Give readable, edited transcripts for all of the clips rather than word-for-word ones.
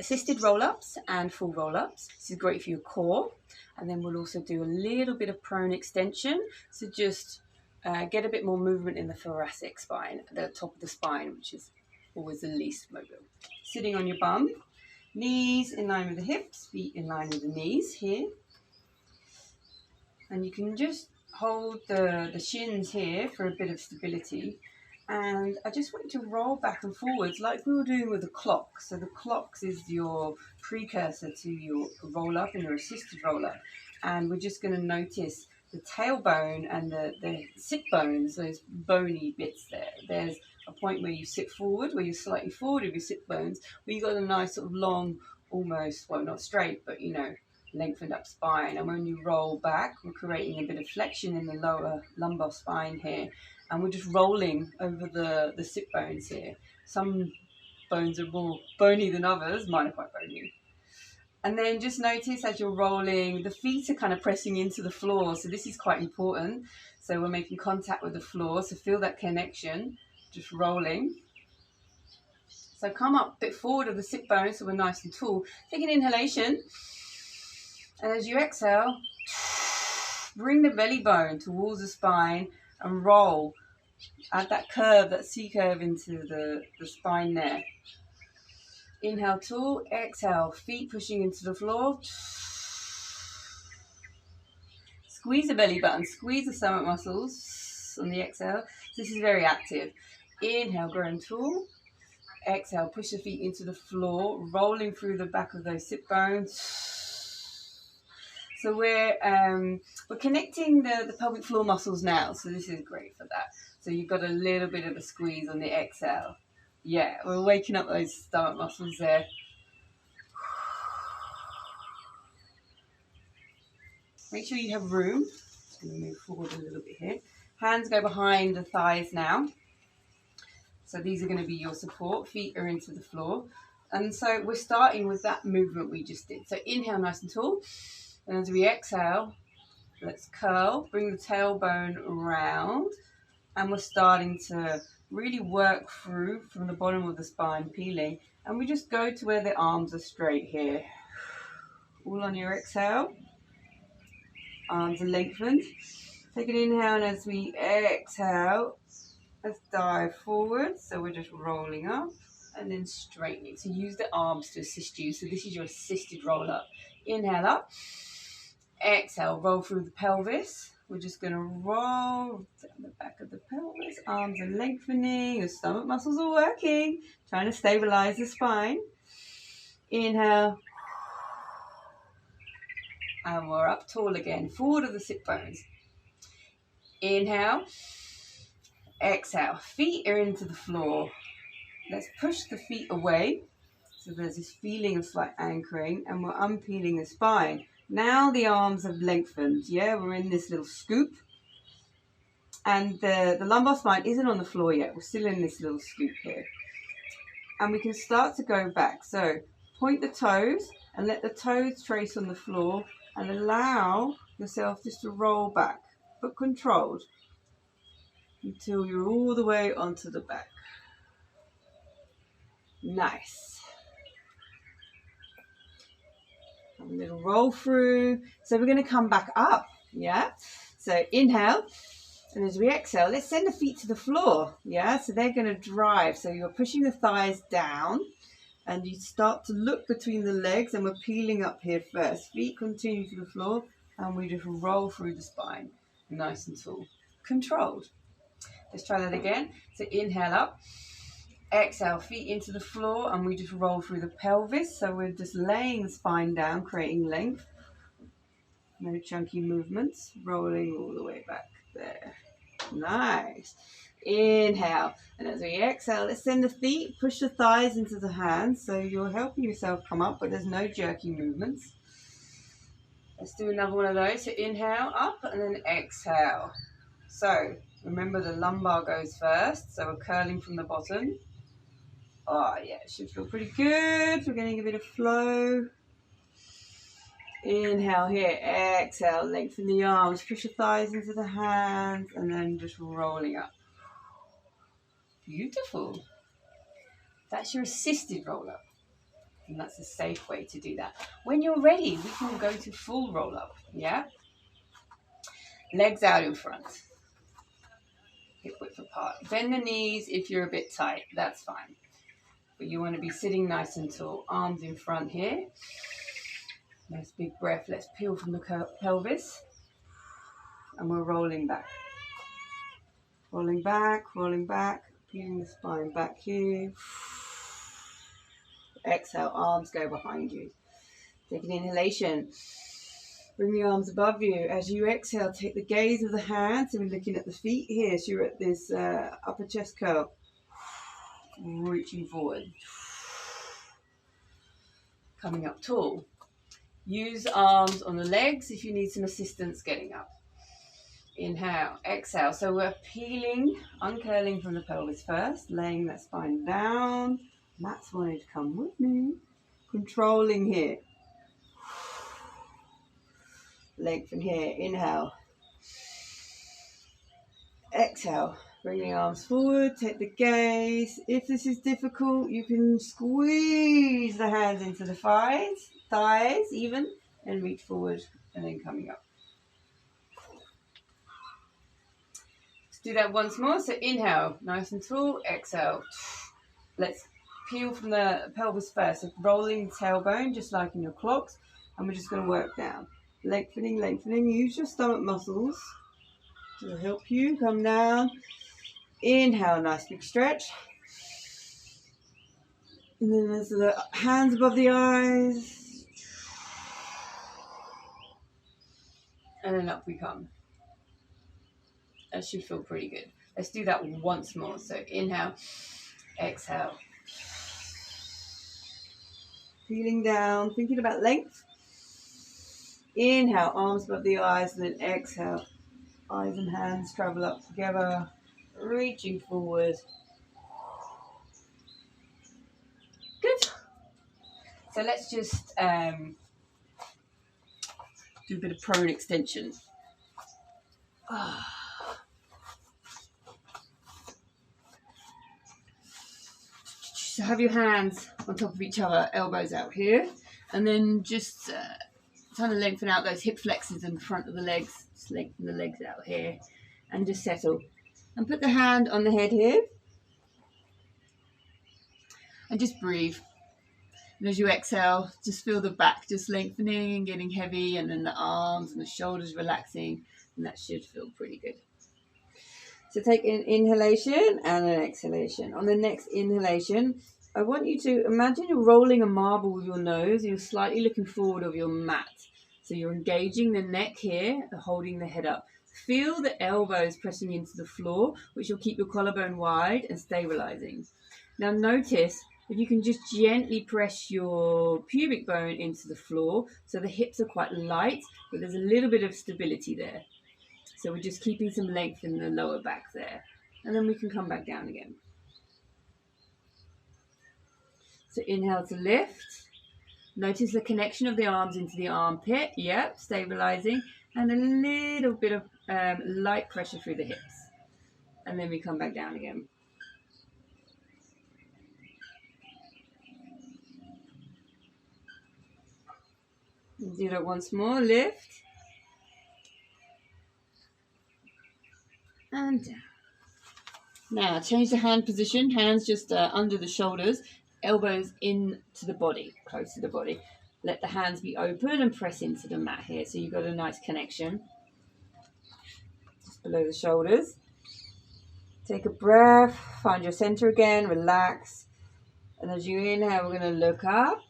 assisted roll-ups and full roll-ups. This is great for your core. And then we'll also do a little bit of prone extension. So just get a bit more movement in the thoracic spine, the top of the spine, which is always the least mobile. Sitting on your bum, knees in line with the hips, feet in line with the knees here. And you can just hold the shins here for a bit of stability. And I just want you to roll back and forwards like we were doing with the clock. So the clocks is your precursor to your roll up and your assisted roll up. And we're just going to notice the tailbone and the sit bones, those bony bits there. There's a point where you sit forward, where you're slightly forward of your sit bones, where you've got a nice sort of long, almost, well, not straight, but, you know, lengthened up spine. And when you roll back, we're creating a bit of flexion in the lower lumbar spine here. And we're just rolling over the sit bones here. Some bones are more bony than others. Mine are quite bony. And then just notice as you're rolling, the feet are kind of pressing into the floor. So this is quite important. So we're making contact with the floor. So feel that connection, just rolling. So come up a bit forward of the sit bones so we're nice and tall. Take an inhalation. And as you exhale, bring the belly bone towards the spine and roll. Add that curve, that C curve into the spine there. Inhale, tall. Exhale, feet pushing into the floor. Squeeze the belly button, squeeze the stomach muscles on the exhale. This is very active. Inhale, growing tall. Exhale, push the feet into the floor, rolling through the back of those sit bones. So we're connecting the pelvic floor muscles now. So this is great for that. So you've got a little bit of a squeeze on the exhale. Yeah, we're waking up those stomach muscles there. Make sure you have room. Just going to move forward a little bit here. Hands go behind the thighs now. So these are going to be your support. Feet are into the floor. And so we're starting with that movement we just did. So inhale nice and tall. And as we exhale, let's curl. Bring the tailbone around. And we're starting to really work through from the bottom of the spine, peeling. And we just go to where the arms are straight here. All on your exhale. Arms are lengthened. Take an inhale, and as we exhale, let's dive forward. So we're just rolling up and then straightening. So use the arms to assist you. So this is your assisted roll up. Inhale up. Exhale, roll through the pelvis. We're just going to roll down the back of the pelvis. Arms are lengthening. The stomach muscles are working. Trying to stabilize the spine. Inhale. And we're up tall again. Forward of the sit bones. Inhale. Exhale. Feet are into the floor. Let's push the feet away. So there's this feeling of slight anchoring. And we're unpeeling the spine. Now the arms have lengthened. Yeah, we're in this little scoop. And the lumbar spine isn't on the floor yet. We're still in this little scoop here. And we can start to go back. So point the toes and let the toes trace on the floor and allow yourself just to roll back, but controlled, until you're all the way onto the back. Nice. A little roll through. So we're going to come back up. Yeah. So inhale. And as we exhale, let's send the feet to the floor. Yeah. So they're going to drive. So you're pushing the thighs down. And you start to look between the legs. And we're peeling up here first. Feet continue to the floor. And we just roll through the spine. Nice and tall. Controlled. Let's try that again. So inhale up. Exhale, feet into the floor, and we just roll through the pelvis. So we're just laying the spine down, creating length. No chunky movements. Rolling all the way back there. Nice. Inhale. And as we exhale, let's send the feet, push the thighs into the hands. So you're helping yourself come up, but there's no jerky movements. Let's do another one of those. So inhale, up, and then exhale. So remember the lumbar goes first. So we're curling from the bottom. Oh, yeah, it should feel pretty good. We're getting a bit of flow. Inhale here. Exhale. Lengthen the arms. Push your thighs into the hands. And then just rolling up. Beautiful. That's your assisted roll-up. and that's a safe way to do that. When you're ready, we can go to full roll up. Yeah, legs out in front, hip width apart. Bend the knees if you're a bit tight, that's fine. But you want to be sitting nice and tall. Arms in front here. Nice big breath. Let's peel from the pelvis. And we're rolling back. Rolling back, peeling the spine back here. Exhale, arms go behind you. Take an inhalation. Bring the arms above you. As you exhale, take the gaze of the hands. So we're looking at the feet here. So you're at this upper chest curl. Reaching forward. Coming up tall. Use arms on the legs if you need some assistance getting up. Inhale, exhale. So we're peeling, uncurling from the pelvis first, laying that spine down. Matt's wanting to come with me. Controlling here. Lengthen here. Inhale. Exhale. Bring the arms forward. Take the gaze. If this is difficult, you can squeeze the hands into the thighs even, and reach forward and then coming up. Let's do that once more. So inhale, nice and tall. Exhale. Let's peel from the pelvis first. So rolling the tailbone, just like in your clocks. And we're just going to work down. Lengthening, lengthening. Use your stomach muscles to help you come down. Inhale, nice big stretch. And then there's the hands above the eyes. And then up we come. That should feel pretty good. Let's do that once more. So inhale, exhale. Feeling down, thinking about length. Inhale, arms above the eyes, and then exhale. Eyes and hands travel up together, reaching forward. Good. So let's just do a bit of prone extension. So have your hands on top of each other, elbows out here, and then just trying to lengthen out those hip flexors in front of the legs. Just lengthen the legs out here and just settle. And put the hand on the head here. And just breathe. And as you exhale, just feel the back just lengthening and getting heavy, and then the arms and the shoulders relaxing, and that should feel pretty good. So take an inhalation and an exhalation. On the next inhalation, I want you to imagine you're rolling a marble with your nose. You're slightly looking forward of your mat. So you're engaging the neck here, holding the head up. Feel the elbows pressing into the floor, which will keep your collarbone wide and stabilizing. Now notice if you can just gently press your pubic bone into the floor, so the hips are quite light, but there's a little bit of stability there. So we're just keeping some length in the lower back there. And then we can come back down again. So inhale to lift. Notice the connection of the arms into the armpit. Yep, stabilizing. And a little bit of light pressure through the hips. And then we come back down again. Do that once more. Lift. And down. Now change the hand position. Hands just under the shoulders. Elbows into the body, close to the body. Let the hands be open and press into the mat here. So you've got a nice connection. Just below the shoulders. Take a breath. Find your center again. Relax. And as you inhale, we're going to look up.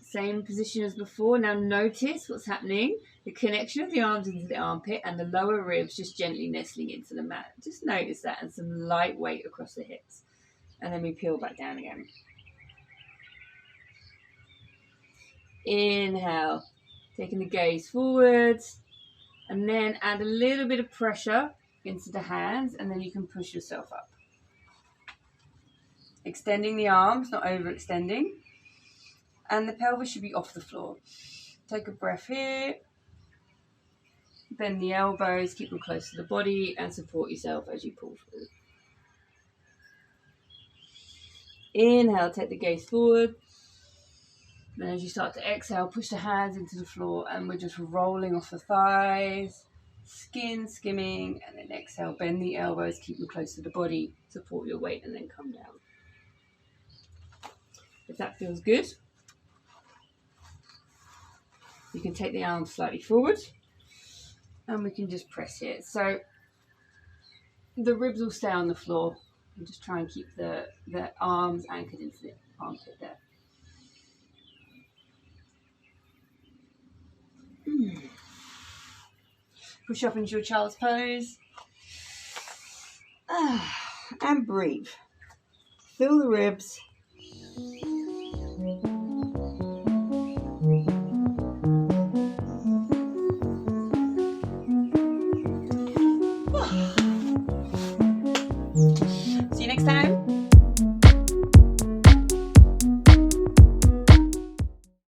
Same position as before. Now notice what's happening. The connection of the arms into the armpit and the lower ribs just gently nestling into the mat. Just notice that, and some light weight across the hips. And then we peel back down again. Inhale. Taking the gaze forwards. And then add a little bit of pressure into the hands, and then you can push yourself up. Extending the arms, not overextending. And the pelvis should be off the floor. Take a breath here. Bend the elbows, keep them close to the body, and support yourself as you pull through. Inhale, take the gaze forward. Then as you start to exhale, push the hands into the floor, and we're just rolling off the thighs, skin skimming, and then exhale, bend the elbows, keep them close to the body, support your weight, and then come down. If that feels good, you can take the arms slightly forward, and we can just press here. So the ribs will stay on the floor, and just try and keep the arms anchored into the armpit there. Push up into your child's pose. And breathe. Fill the ribs. See you next time.